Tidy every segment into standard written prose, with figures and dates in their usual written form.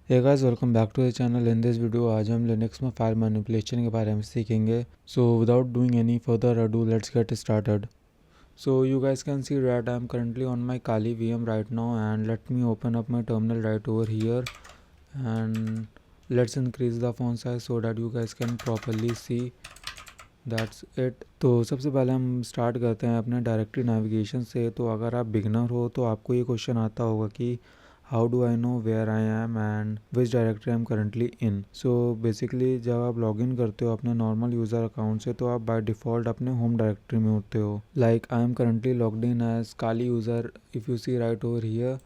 Hey guys, welcome back to the channel. In this video आज हम Linux में file manipulation के बारे में सीखेंगे। So without doing any further ado, let's get started. So you guys can see that I'm currently on my Kali VM right now, and let me open up my terminal right over here, and let's increase the font size so that you guys can properly see. That's it. तो सबसे पहले हम start करते हैं अपने directory navigation से। तो अगर आप बिगनर हो तो आपको ये क्वेश्चन आता होगा कि how do I know where I am and which directory I am currently in. So basically जब आप लॉगिन करते हो अपने नॉर्मल यूज़र अकाउंट से तो आप बाय डिफ़ॉल्ट अपने होम डायरेक्टरी में होते हो। Like I am currently logged in as Kali user, if you see right over here,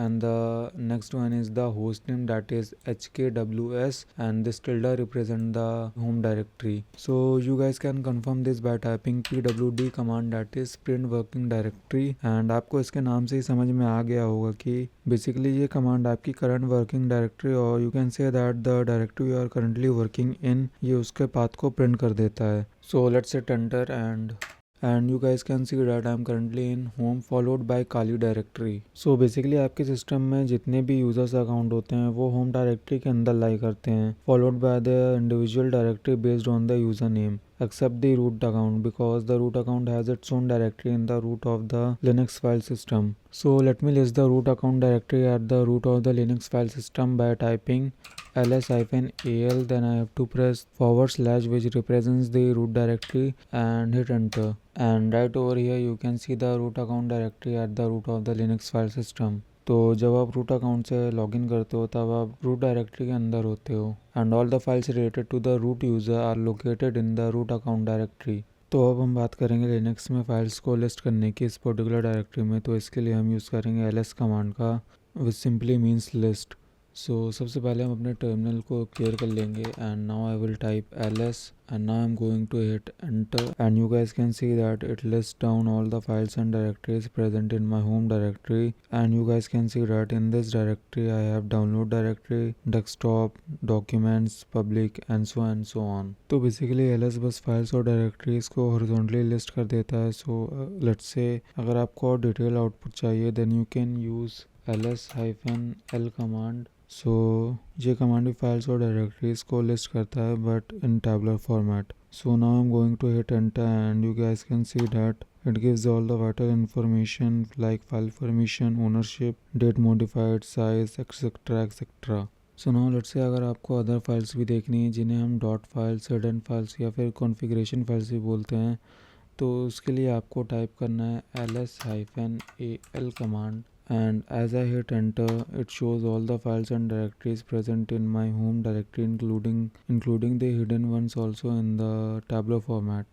and the next one is the host name, that is HKWS, and this tilde represent the home directory. So you guys can confirm this by typing pwd command, that is print working directory, and आपको इसके नाम से ही समझ में आ गया होगा कि basically ये कमांड आपकी करंट वर्किंग डायरेक्टरी और you can say that the directory you are currently working in, ये उसके पाथ को प्रिंट कर देता है। So let's hit enter and you guys can see that I am currently in home followed by Kali directory. So basically आपके system में जितने भी यूजर्स अकाउंट होते हैं वो होम डायरेक्टरी के अंदर लाई करते हैं, followed by the individual directory based on the user name, except the root account, because the root account has its own directory in the root of the Linux file system. So let me list the root account directory at the root of the Linux file system by typing ls-al, then I have to press / which represents the root directory and hit enter, and right over here you can see the root account directory at the root of the Linux file system. तो जब आप root account से login करते हो तब आप root directory के अंदर होते हो, and all the files related to the root user are located in the root account directory. तो अब हम बात करेंगे लिनक्स में फाइल्स को लिस्ट करने की इस पर्टिकुलर डायरेक्टरी में। तो इसके लिए हम यूज़ करेंगे ls कमांड का, विच सिंपली मीन्स लिस्ट। सो सबसे पहले हम अपने टर्मिनल को क्लियर कर लेंगे, and now I will type ls, and now I'm going to hit enter, and you guys can see that it lists down all the files and directories present in my home directory, and you guys can see that in this directory I have download directory, desktop, documents, public, and so on. तो basically ls बस files और directories को horizontally list कर देता है। So let's say अगर आपको और डिटेल आउटपुट चाहिए then you can use ls-l command. So ये कमांड भी फाइल्स और डायरेक्टरीज को लिस्ट करता है but in tabular format. So now I am going to hit enter, and you guys can see that it gives all the vital information like file permission, ownership, date modified, size, etc. So now let's say अगर आपको other files भी देखनी है जिन्हें हम dot files, hidden files या फिर configuration files भी बोलते हैं, तो उसके लिए आपको टाइप करना है ls-al command, and as I hit enter it shows all the files and directories present in my home directory, including the hidden ones also in the tabular format.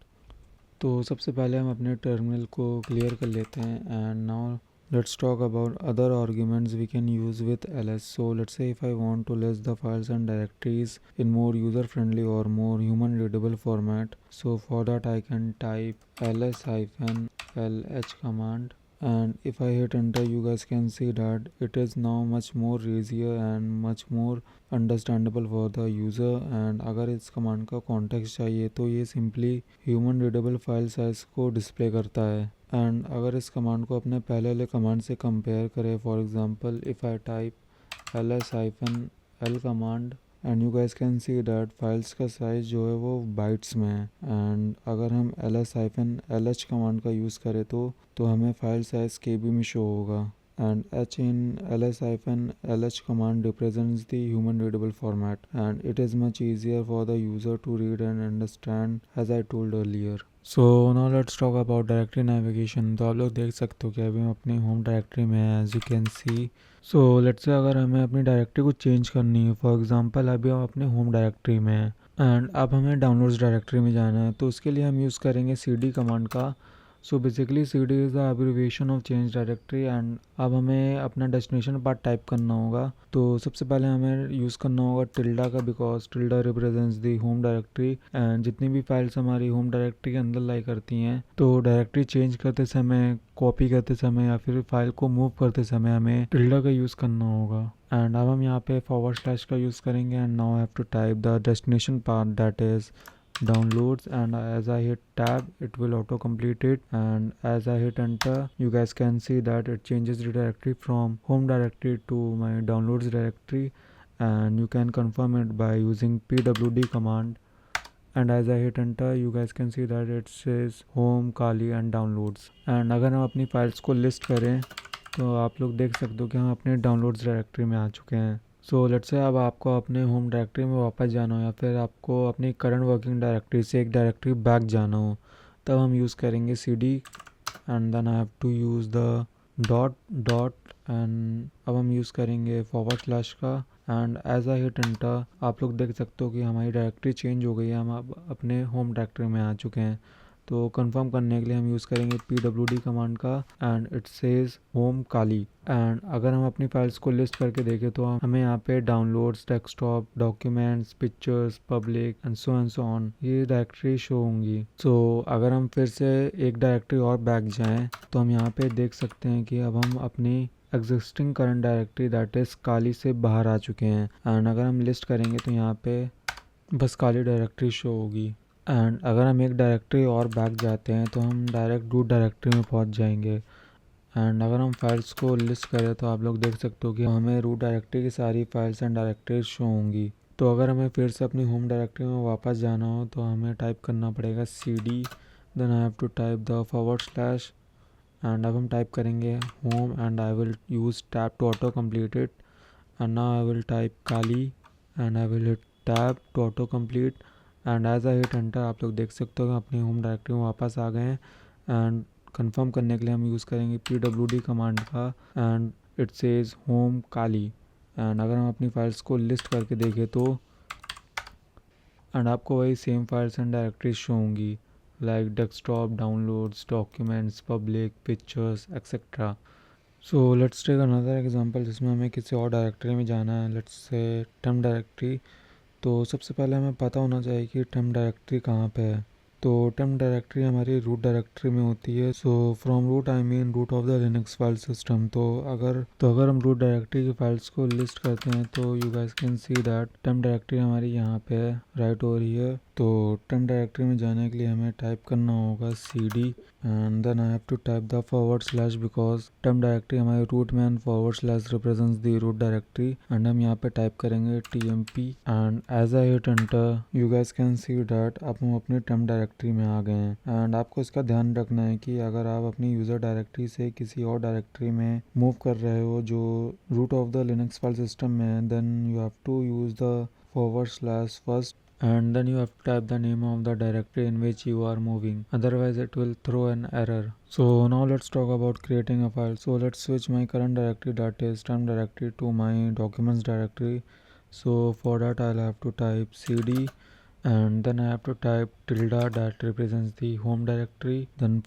तो सबसे पहले हम अपने टर्मिनल को क्लियर कर लेते हैं, and now let's talk about other arguments we can use with ls. So let's say if I want to list the files and directories in more user friendly or more human readable format, so for that I can type ls-lh command, and if I hit enter you guys can see that it is now much more easier and much more understandable for the user. and अगर इस command का context चाहिए तो ये simply human readable file size को display करता है, and अगर इस कमांड को अपने पहले वाले कमांड से कंपेयर करें, for example if I type ls-l command, and you guys can see that files का साइज़ जो है वो बाइट्स में है, एंड अगर हम ls-lh कमांड का यूज़ करें तो हमें फाइल साइज़ kb में शो होगा, and h in ls-lh command represents the human readable format, and it is much easier for the user to read and understand as I told earlier. So now let's talk about directory navigation. तो आप लोग देख सकते हो कि अभी हम अपनी होम डायरेक्टरी में हैं, as you can see. So let's say अगर हमें अपनी डायरेक्टरी को चेंज करनी है, फॉर एग्जांपल अभी हम अपने होम डायरेक्टरी में हैं एंड अब हमें डाउनलोड्स डायरेक्टरी में जाना है, तो उसके लिए हम यूज़ करेंगे cd कमांड का। So basically cd is the abbreviation of change directory, and अब हमें अपना डेस्टिनेशन पार्ट टाइप करना होगा। तो सबसे पहले हमें यूज़ करना होगा टिल्डा का, because tilde represents the home directory, and जितनी भी फाइल्स हमारी होम डायरेक्टरी के अंदर लाई करती हैं तो डायरेक्टरी चेंज करते समय, कॉपी करते समय या फिर फाइल को मूव करते समय हमें टिल्डा का यूज़ करना होगा। एंड अब हम यहाँ पे / का यूज़ करेंगे, and now I have to type the destination part, that is downloads, and as I hit tab it will auto complete it, and as I hit enter you guys can see that it changes the directory from home directory to my downloads directory, and you can confirm it by using pwd command. And as I hit enter, you guys can see that it says home, Kali and downloads. And अगर हम अपनी files को list करें तो आप लोग देख सकते हो कि हम अपने डाउनलोड्स डायरेक्टरी में आ चुके हैं. सो लेट्स से अब आपको अपने होम डायरेक्टरी में वापस जाना हो या फिर आपको अपनी करंट वर्किंग डायरेक्टरी से एक डायरेक्टरी बैक जाना हो, तब हम यूज़ करेंगे cd and then I have to use the dot and अब हम यूज़ करेंगे // का. And as I hit enter आप लोग देख सकते हो कि हमारी डायरेक्टरी चेंज हो गई है, हम अब अपने होम डायरेक्टरी में आ चुके हैं. तो कंफर्म करने के लिए हम यूज़ करेंगे pwd कमांड का and it says home Kali. And अगर हम अपनी फाइल्स को लिस्ट करके देखें तो हमें यहाँ पे downloads, desktop, documents, pictures, public and so on ये डायरेक्टरी शो होंगी. सो अगर हम फिर से एक डायरेक्टरी और बैक जाएं तो हम यहाँ पे देख सकते हैं कि अब हम अपनी existing current directory that is Kali से बाहर आ चुके हैं. एंड अगर हम लिस्ट करेंगे तो यहाँ पे बस काली डायरेक्टरी शो होगी. एंड अगर हम एक डायरेक्टरी और बैक जाते हैं तो हम डायरेक्ट रूट डायरेक्टरी में पहुंच जाएंगे. एंड अगर हम फाइल्स को लिस्ट करें तो आप लोग देख सकते हो कि हमें रूट डायरेक्टरी की सारी फाइल्स एंड डायरेक्टरीज शो होंगी. तो अगर हमें फिर से अपनी होम डायरेक्टरी में वापस जाना हो तो हमें टाइप करना पड़ेगा cd, then I have to type the / and अब हम टाइप करेंगे home and I will use tab to auto complete it. And now I will type Kali and I will hit tab to auto complete. And as I hit enter आप लोग देख सकते हो कि अपनी होम डायरेक्टरी में वापस आ गए हैं. एंड कंफर्म करने के लिए हम यूज़ करेंगे pwd कमांड का and it says home Kali. And अगर हम अपनी फाइल्स को लिस्ट करके देखें तो एंड आपको वही same files and directories show होंगी like desktop, downloads, documents, public, pictures etcetera. So let's take another example जिसमें हमें किसी और डायरेक्टरी में जाना है, लेट्स से टेम्प डायरेक्टरी. तो सबसे पहले हमें पता होना चाहिए कि टेम्प डायरेक्टरी कहाँ पे है. तो टेम्प डायरेक्टरी हमारी रूट डायरेक्टरी में होती है. So from root I mean root of the Linux file system. तो अगर हम रूट डायरेक्टरी की फाइल्स को लिस्ट करते हैं तो you guys can see that temp directory हमारी यहाँ पे है, राइट ओवर हियर. तो टेम्प डायरेक्टरी में जाने के लिए हमें टाइप करना होगा cd and then I have to type the / because temp directory हमारे रूट में and / represents the root directory. And हम यहाँ पे टाइप करेंगे tmp and as I hit enter you guys can see that अब हम अपनी टेम्प डायरेक्टरी में आ गए हैं. एंड आपको इसका ध्यान रखना है कि अगर आप अपनी यूज़र डायरेक्टरी से किसी और डायरेक्टरी में मूव कर रहे हो जो root of the Linux file system में है, then you have to use the / first and then you have to type the name of the directory in which you are moving, otherwise it will throw an error. So now let's talk about creating a file. So let's switch my current directory, that is temp directory, to my documents directory. So for that I'll have to type cd and then I have to type tilde that represents the home directory, then /,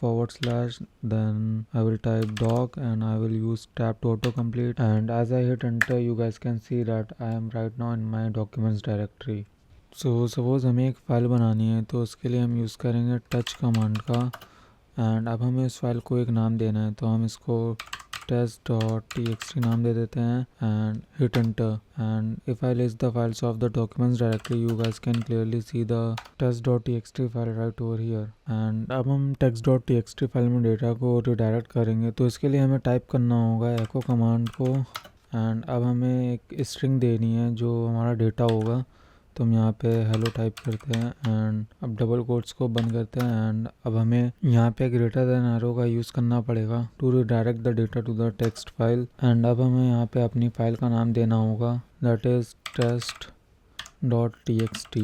then I will type doc and I will use tab to autocomplete. And as I hit enter you guys can see that I am right now in my documents directory. So suppose हमें एक file बनानी है तो उसके लिए हम use करेंगे touch command का. एंड अब हमें इस फाइल को एक नाम देना है तो हम इसको test.txt नाम दे देते हैं and hit enter. And if I list the files of the documents directly you guys can clearly see the test.txt file write over here. And अब हम text.txt फाइल में डेटा को रिडायरेक्ट करेंगे तो इसके लिए हमें टाइप करना होगा एको कमांड को. एंड अब हमें एक स्ट्रिंग देनी है जो हमारा डेटा होगा. तो हम यहाँ पे हेलो टाइप करते हैं एंड अब डबल कोट्स को बंद करते हैं. एंड अब हमें यहाँ पे ग्रेटर देन एरो का यूज़ करना पड़ेगा to redirect the data to the text file. And अब हमें यहाँ पे अपनी फाइल का नाम देना होगा that is test.txt.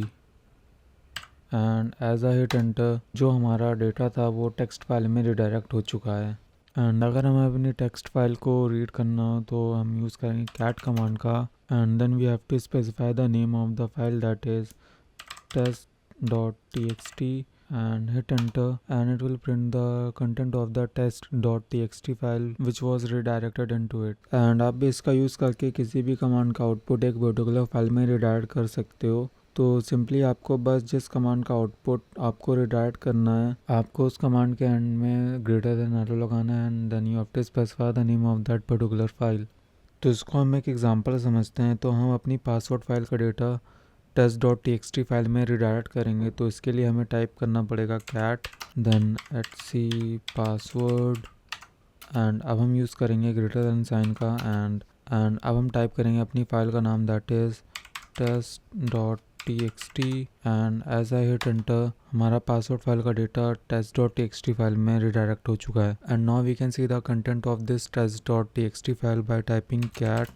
And as I hit enter जो हमारा डेटा था वो टेक्स्ट फाइल में रिडायरेक्ट हो चुका है. एंड अगर हमें अपनी टेक्स्ट फाइल को रीड करना हो तो हम यूज़ करेंगे cat कमांड का. And then we have to specify the name of the file, that is test.txt, and hit enter and it will print the content of the test.txt file which was redirected into it. And आप भी इसका use करके किसी भी command का output एक particular file में redirect कर सकते हो. तो सिंपली आपको बस जिस कमांड का आउटपुट आपको रिडायरेक्ट करना है आपको उस कमांड के एंड में ग्रेटर देन एरो लगाना है and then you have to specify the name of that particular file. तो इसको हम एक एग्जांपल समझते हैं. तो हम अपनी पासवर्ड फाइल का डेटा test.txt फाइल में रिडायरेक्ट करेंगे तो इसके लिए हमें टाइप करना पड़ेगा cat देन @password. एंड अब हम यूज़ करेंगे ग्रेटर देन साइन का. एंड एंड अब हम टाइप करेंगे अपनी फाइल का नाम, that is test.txt and as I hit enter हमारा पासवर्ड फाइल का डेटा test.txt फाइल में रिडायरेक्ट हो चुका है। And now we can see the content of this test.txt file by typing cat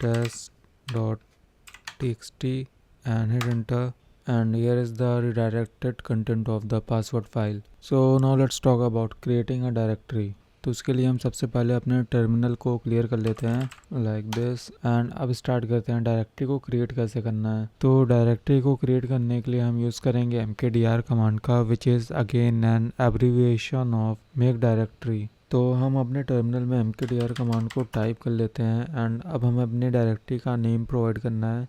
test.txt and hit enter, and here is the redirected content of the password file. So now let's talk about creating a directory. तो उसके लिए हम सबसे पहले अपने terminal को clear कर लेते हैं लाइक दिस, एंड अब स्टार्ट करते हैं डायरेक्टरी को क्रिएट कैसे करना है। तो डायरेक्टरी को क्रिएट करने के लिए हम यूज़ करेंगे mkdir कमांड का, which is again an abbreviation of make directory. तो हम अपने टर्मिनल में mkdir कमांड को टाइप कर लेते हैं एंड अब हमें अपनी डायरेक्टरी का नेम प्रोवाइड करना है।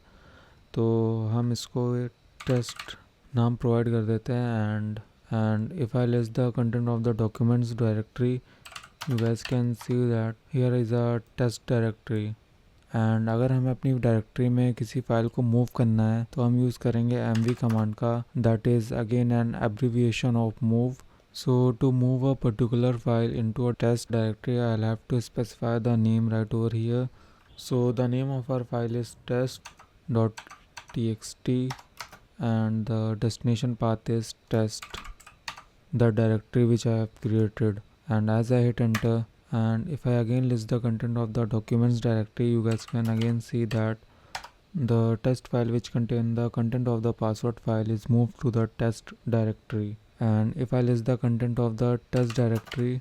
तो हम इसको टेस्ट नाम प्रोवाइड कर देते हैं and if I list the content of the documents directory, you guys can see that here is a test directory। And अगर हमें अपनी डायरेक्टरी में किसी फाइल को मूव करना है तो हम यूज़ करेंगे mv कमांड का, that is again an abbreviation of move. So to move a particular file into a test directory, I'll have to specify the name right over here. So the name of our file is test.txt and the destination path is test, the directory which I have created. And as I hit enter and if I again list the content of the documents directory, you guys can again see that the test file which contain the content of the password file is moved to the test directory. And if I list the content of the test directory,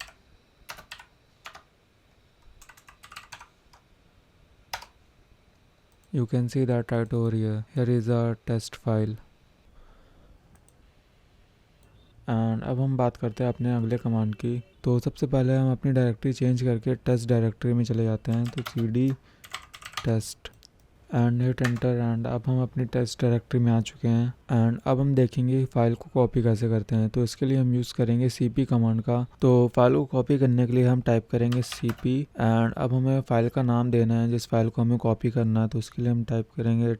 you can see that right over here, here is a test file। And अब हम बात करते हैं अपने अगले command की। तो सबसे पहले हम अपनी डायरेक्टरी चेंज करके टेस्ट डायरेक्टरी में चले जाते हैं। तो cd test and hit enter and अब हम अपनी टेस्ट डायरेक्टरी में आ चुके हैं। एंड अब हम देखेंगे फाइल को कॉपी कैसे करते हैं। तो इसके लिए हम यूज़ करेंगे cp कमांड का। तो फाइल को कॉपी करने के लिए हम टाइप करेंगे cp एंड अब हमें फाइल का नाम देना है जिस फाइल को हमें कॉपी करना है। तो उसके लिए हम टाइप करेंगे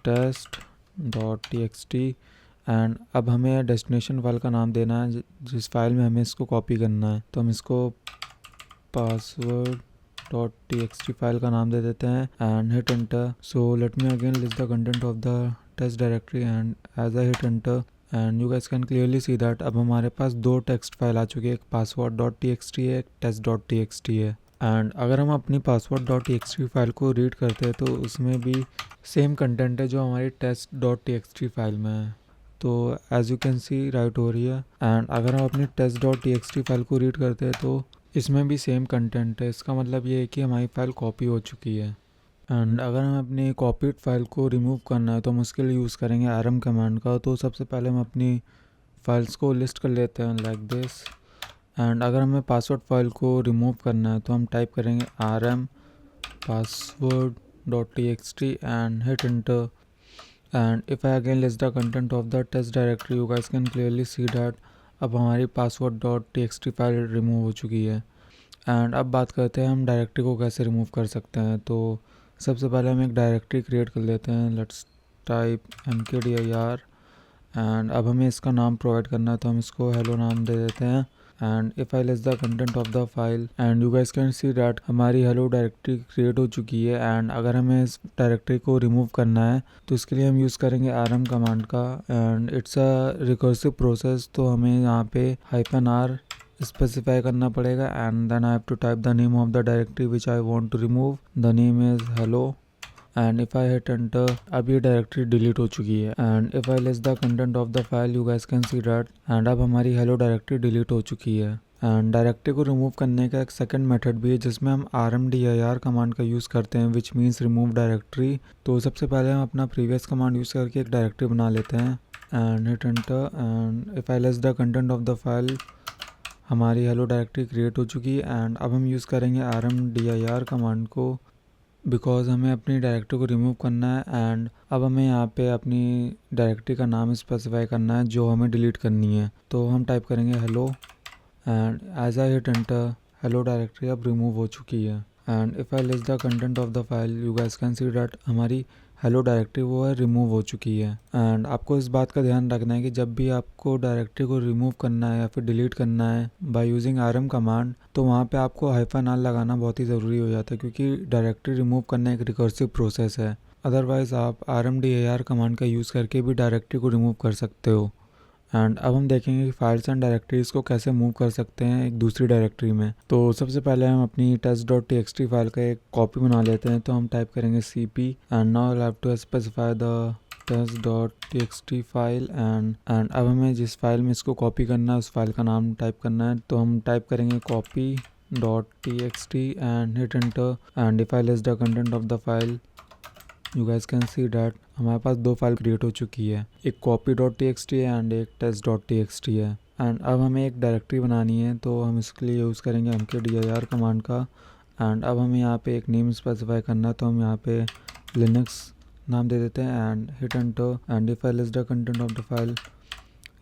test.txt एंड अब हमें डेस्टिनेशन फाइल का नाम देना है जिस फाइल में हमें इसको कॉपी करना है। तो हम इसको password.txt फाइल का नाम दे देते हैं and hit enter. So let me again list the content of the test directory and as I hit enter and you guys can clearly see that अब हमारे पास दो टेक्स्ट फाइल आ चुकी है, एक password.txt है, एक test.txt है। एंड अगर हम अपनी password.txt फाइल को रीड करते हैं तो उसमें भी सेम कंटेंट है जो हमारी test.txt फाइल में है। तो as you can see right हो रही है। एंड अगर हम अपनी test.txt फाइल को रीड करते हैं तो इसमें भी सेम कंटेंट है। इसका मतलब ये है कि हमारी फाइल कॉपी हो चुकी है। एंड अगर हमें अपनी कॉपीड फाइल को रिमूव करना है तो हम उसके लिए यूज़ करेंगे rm कमांड का। तो सबसे पहले हम अपनी फाइल्स को लिस्ट कर लेते हैं लाइक दिस। एंड अगर हमें पासवर्ड फाइल को रिमूव करना है तो हम टाइप करेंगे rm password.txt and hit enter। And if I again list the content of the test directory, you guys can clearly see that अब हमारी password.txt फाइल रिमूव हो चुकी है। एंड अब बात करते हैं हम डायरेक्टरी को कैसे रिमूव कर सकते हैं। तो सबसे पहले हम एक डायरेक्टरी क्रिएट कर लेते हैं। लेट्स टाइप mkdir एंड अब हमें इसका नाम प्रोवाइड करना है तो हम इसको हेलो नाम दे देते हैं। And if I list the content of the file and you guys can see that हमारी हेलो डायरेक्टरी क्रिएट हो चुकी है। एंड अगर हमें इस डायरेक्टरी को रिमूव करना है तो इसके लिए हम यूज़ करेंगे rm कमांड का। And it's a recursive process, तो हमें यहाँ पे -r स्पेसिफाई करना पड़ेगा and then I have to type the name of the directory which I want to remove. The name is hello and if I hit enter अब ये directory delete हो चुकी है। And if I list the content of the file you guys can see that and अब हमारी hello directory delete हो चुकी है। एंड डायरेक्टरी को रिमूव करने का एक सेकंड मेथड भी है जिसमें हम rmdir कमांड का यूज़ करते हैं विच मीन्स रिमूव डायरेक्टरी। तो सबसे पहले हम अपना प्रीवियस कमांड यूज़ करके एक डायरेक्टरी बना लेते हैं and hit enter. And if I list the content of the file हमारी हेलो डायरेक्टरी क्रिएट हो चुकी है। एंड अब हम यूज़ करेंगे rmdir कमांड को बिकॉज हमें अपनी डायरेक्टरी को रिमूव करना है। एंड अब हमें यहाँ पे अपनी डायरेक्टरी का नाम स्पेसिफाई करना है जो हमें डिलीट करनी है। तो हम टाइप करेंगे hello and as I hit enter hello directory अब रिमूव हो चुकी है। And if I list the content of the file you guys can see that हमारी हेलो डायरेक्टरी वो है रिमूव हो चुकी है। एंड आपको इस बात का ध्यान रखना है कि जब भी आपको डायरेक्टरी को रिमूव करना है या फिर डिलीट करना है बाय यूजिंग rm कमांड, तो वहाँ पे आपको -r लगाना बहुत ही ज़रूरी हो जाता है, क्योंकि डायरेक्टरी रिमूव करना एक रिकर्सिव प्रोसेस है। अदरवाइज़ आप rmdir कमांड का यूज़ करके भी डायरेक्टरी को रिमूव कर सकते हो। एंड अब हम देखेंगे कि फाइल्स एंड डायरेक्टरीज को कैसे मूव कर सकते हैं एक दूसरी डायरेक्टरी में। तो सबसे पहले हम अपनी test.txt फाइल का एक कॉपी बना लेते हैं। तो हम टाइप करेंगे cp and now I have to specify the test.txt file and अब हमें जिस फाइल में इसको कॉपी करना है उस फाइल का नाम टाइप करना है। तो हम टाइप करेंगे copy.txt and hit enter and if I list the content of the file, you guys can see that हमारे पास दो फाइल क्रिएट हो चुकी है, एक copy.txt है एंड एक test.txt है। एंड अब हमें एक डायरेक्टरी बनानी है, तो हम इसके लिए यूज़ करेंगे mkdir कमांड का। एंड अब हमें यहाँ पे एक नेम स्पेसिफाई करना है, तो हम यहाँ पे लिनक्स नाम दे देते हैं and hit enter and if I list the content of the file,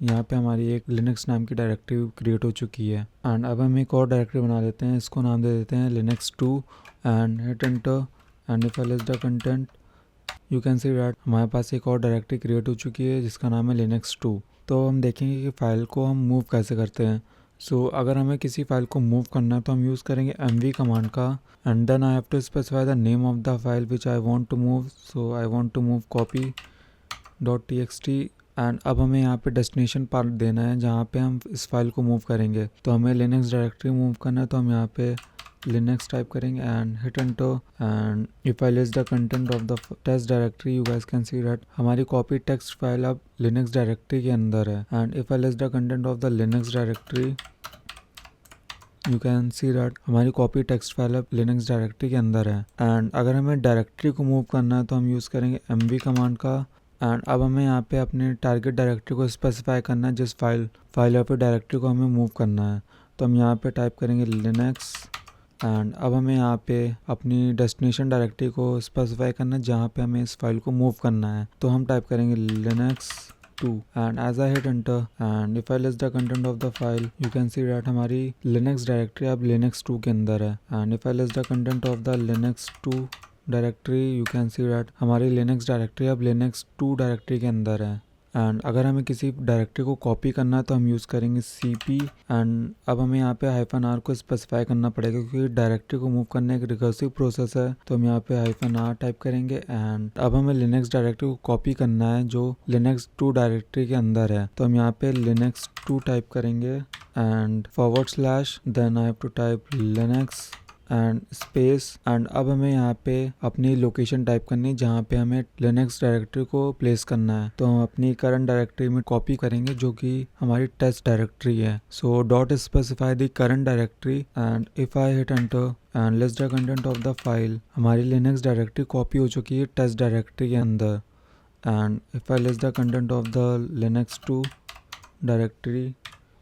यहाँ पे हमारी एक लिनक्स नाम की डायरेक्टरी क्रिएट हो चुकी है। एंड अब हम एक और डायरेक्टरी बना लेते हैं, इसको नाम दे देते हैं linux2 and hit enter and if I list the content, you can see that हमारे पास एक और डायरेक्टरी क्रिएट हो चुकी है जिसका नाम है linux2। तो हम देखेंगे कि फ़ाइल को हम मूव कैसे करते हैं। सो अगर हमें किसी फाइल को मूव करना है तो हम यूज़ करेंगे mv कमांड का and then I have to specify the name of the file which I want to move. So I want to move copy.txt and अब हमें यहाँ पे डेस्टिनेशन पार्ट देना है जहाँ पे हम इस फाइल को मूव करेंगे। तो हमें लिनक्स डायरेक्टरी मूव करना है, तो हम यहाँ पे लिनक्स टाइप करेंगे and hit enter and if I list the content of the test directory, you guys can see that हमारी कॉपी टेक्स्ट फाइल अब लिनक्स डायरेक्टरी के अंदर है। And if I list the content of the Linux directory, you can see that हमारी copy text file अब Linux directory के अंदर है। एंड अगर हमें डायरेक्टरी को मूव करना है तो हम यूज़ करेंगे mv कमांड का। एंड अब हमें यहाँ पे अपने टारगेट डायरेक्टरी को स्पेसिफाई करना है, जिस फाइल या फिर डायरेक्टरी को हमें मूव करना है। तो हम यहाँ पे टाइप करेंगे लिनक्स एंड अब हमें यहाँ पे अपनी डेस्टिनेशन डायरेक्टरी को स्पेसिफाई करना है जहाँ पे हमें इस फाइल को मूव करना है। तो हम टाइप करेंगे linux2 and as I hit enter and if I list the content of the file, you can see that हमारी लिनक्स डायरेक्टरी अब linux2 के अंदर है। And if I list the content of the linux2 directory, you can see that हमारी Linux directory अब linux2 directory के अंदर है। एंड अगर हमें किसी डायरेक्टरी को कॉपी करना है तो हम यूज़ करेंगे cp एंड अब हमें यहाँ पे -r को स्पेसिफाई करना पड़ेगा, क्योंकि डायरेक्टरी को मूव करने एक रिकर्सिव प्रोसेस है। तो हम यहाँ पे -r टाइप करेंगे एंड अब हमें लिनक्स डायरेक्टरी को कॉपी करना है जो linux2 डायरेक्टरी के अंदर है। तो हम यहाँ पे linux2 टाइप करेंगे and / then I have to type linux and space and अब हमें यहाँ पे अपनी लोकेशन टाइप करनी है जहाँ पे हमें लिनक्स डायरेक्टरी को प्लेस करना है। तो हम अपनी करंट डायरेक्टरी में कॉपी करेंगे जो कि हमारी टेस्ट डायरेक्टरी है। So dot specify the current directory and if I hit enter and list the content of the file, हमारी लिनक्स डायरेक्टरी कॉपी हो चुकी है टेस्ट डायरेक्टरी के अंदर। And if I list the content of the linux2 directory,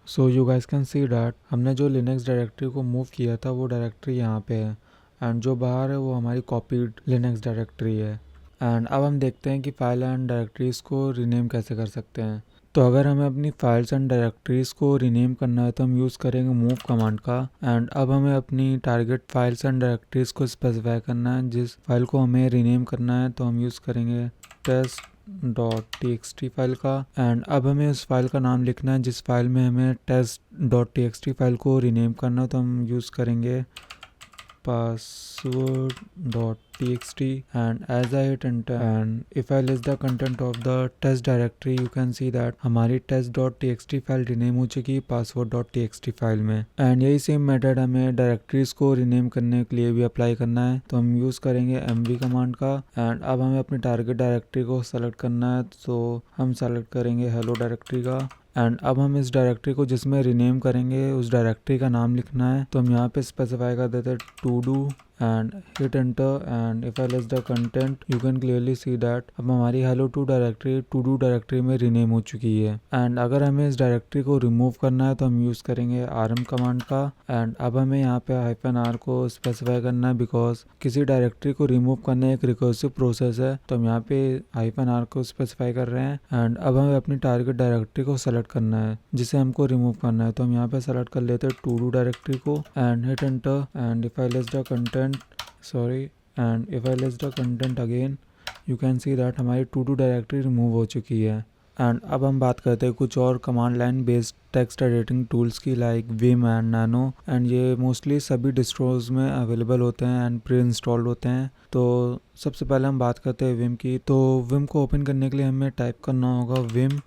so you guys can see that हमने जो Linux directory को move किया था वो डायरेक्टरी यहाँ पे है एंड जो बाहर है वो हमारी कॉपीड लिनक्स डायरेक्टरी है। एंड अब हम देखते हैं कि फाइल एंड डायरेक्टरीज़ को रीनेम कैसे कर सकते हैं। तो अगर हमें अपनी फाइल्स एंड डायरेक्टरीज़ को रीनेम करना है तो हम यूज़ करेंगे मूव कमांड का। एंड अब हमें अपनी टारगेट फाइल्स एंड डायरेक्टरीज़ को स्पेसिफाई करना है जिस फाइल को हमें रीनेम करना है। तो हम यूज़ करेंगे test.txt फाइल का एंड अब हमें उस फाइल का नाम लिखना है जिस फाइल में हमें test.txt फाइल को रीनेम करना है। तो हम यूज़ करेंगे password.txt and as I hit enter and if I list the content of the test directory, you can see that हमारी test.txt फाइल रीनेम हो चुकी है password.txt फाइल में। एंड यही सेम मेथड हमें डायरेक्टरीज को रीनेम करने के लिए भी अप्लाई करना है। तो हम यूज़ करेंगे mv कमांड का एंड अब हमें अपनी टारगेट डायरेक्टरी को सेलेक्ट करना है। तो हम सेलेक्ट करेंगे हेलो डायरेक्टरी का एंड अब हम इस डायरेक्टरी को जिसमें रीनेम करेंगे उस डायरेक्टरी का नाम लिखना है। तो हम यहाँ पे स्पेसिफाई कर देते हैं to do and hit enter and if I list the content, you can clearly see that अब हमारी hello2 directory to do directory में रीनेम हो चुकी है। एंड अगर हमें इस डायरेक्टरी को रिमूव करना है तो हम यूज़ करेंगे rm कमांड का एंड अब हमें यहाँ पे -r को स्पेसिफाई करना है बिकॉज किसी डायरेक्टरी को रिमूव करना एक रिकर्सिव प्रोसेस है। तो हम यहाँ पे -r को स्पेसिफाई कर रहे हैं एंड अब हमें अपनी टारगेट डायरेक्टरी को सेलेक्ट करना है जिसे हमको रिमूव करना है। तो हम यहाँ पे सेलेक्ट कर लेते हैं to do डायरेक्टरी को and hit enter and if I list the content and if I list the content again, you can see that हमारी टू डू डायरेक्टरी रिमूव हो चुकी है। एंड अब हम बात करते हैं कुछ और command line based text editing tools की, like Vim and nano. And ये मोस्टली सभी डिस्ट्रोज में अवेलेबल होते हैं एंड प्री इंस्टॉल्ड होते हैं। तो सबसे पहले हम बात करते हैं विम की। तो विम को ओपन करने के लिए हमें टाइप करना होगा विम,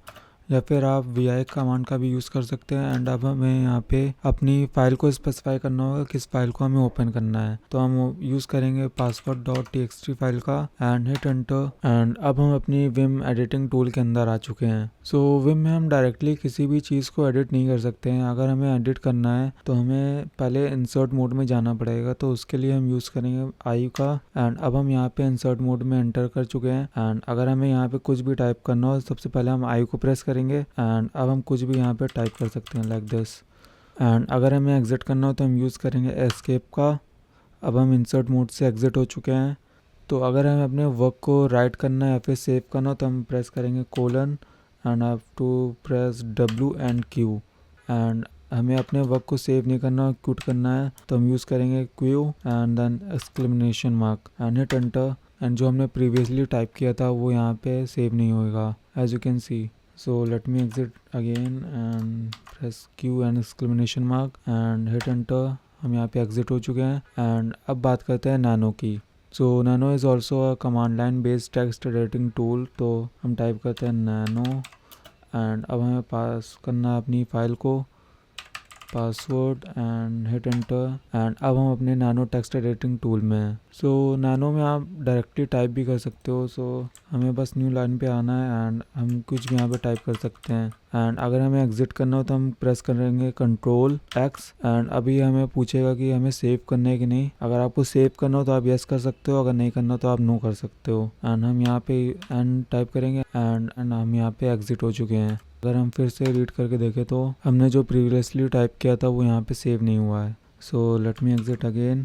या फिर आप vi कमांड का भी यूज़ कर सकते हैं। एंड अब हमें यहाँ पे अपनी फाइल को स्पेसिफाई करना होगा किस फाइल को हमें ओपन करना है। तो हम यूज़ करेंगे password.txt फाइल का एंड हिट एंटर। एंड अब हम अपनी विम एडिटिंग टूल के अंदर आ चुके हैं। सो विम में हम डायरेक्टली किसी भी चीज़ को एडिट नहीं कर सकते हैं। अगर हमें एडिट करना है तो हमें पहले इंसर्ट मोड में जाना पड़ेगा। तो उसके लिए हम यूज़ करेंगे आई का। एंड अब हम यहाँ पे इंसर्ट मोड में एंटर कर चुके हैं। एंड अगर हमें यहाँ पे कुछ भी टाइप करना हो, सबसे पहले हम आई को प्रेस करेंगे। एंड अब हम कुछ भी यहाँ पे टाइप कर सकते हैं लाइक दिस। एंड अगर हमें एग्जिट करना हो तो हम यूज़ करेंगे एस्केप का। अब हम इंसर्ट मोड से एग्जिट हो चुके हैं। तो अगर हमें अपने वर्क को राइट करना है या फिर सेव करना हो तो हम प्रेस करेंगे colon and have to press W and Q। And हमें अपने वर्क को सेव नहीं करना, क्विट करना है तो हम यूज़ करेंगे Q and then exclamation mark and hit enter. And जो हमने प्रीवियसली टाइप किया था वो यहाँ पे सेव नहीं होगा as you can see. So let me exit again and press Q and exclamation mark and hit enter। हम यहाँ पे exit हो चुके हैं। एंड अब बात करते हैं नैनो की। So nano is also a command line based text editing tool. तो हम टाइप करते हैं नैनो एंड अब हमें पास करना है अपनी फाइल को password and hit enter. And अब हम अपने नैनो टेक्स्ट एडिटिंग टूल में हैं। सो नैनो में आप डायरेक्टली टाइप भी कर सकते हो। सो हमें बस न्यू लाइन पे आना है एंड हम कुछ भी यहाँ पे टाइप कर सकते हैं। एंड अगर हमें एग्जिट करना हो तो हम प्रेस करेंगे कंट्रोल X। एंड अभी हमें पूछेगा कि हमें सेव करना है कि नहीं। अगर आपको सेव करना हो तो आप यस कर सकते हो, अगर नहीं करना तो आप नो कर सकते हो। एंड हम यहाँ पे एंड टाइप करेंगे एंड हम यहाँ पे एग्जिट हो चुके हैं। अगर हम फिर से रीड करके देखें तो हमने जो प्रीवियसली टाइप किया था वो यहाँ पे सेव नहीं हुआ है। सो let me exit again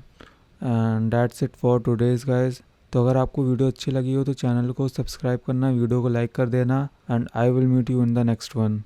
and that's it for today's guys. तो अगर आपको वीडियो अच्छी लगी हो तो चैनल को सब्सक्राइब करना, वीडियो को लाइक कर देना and I will meet you in the next one.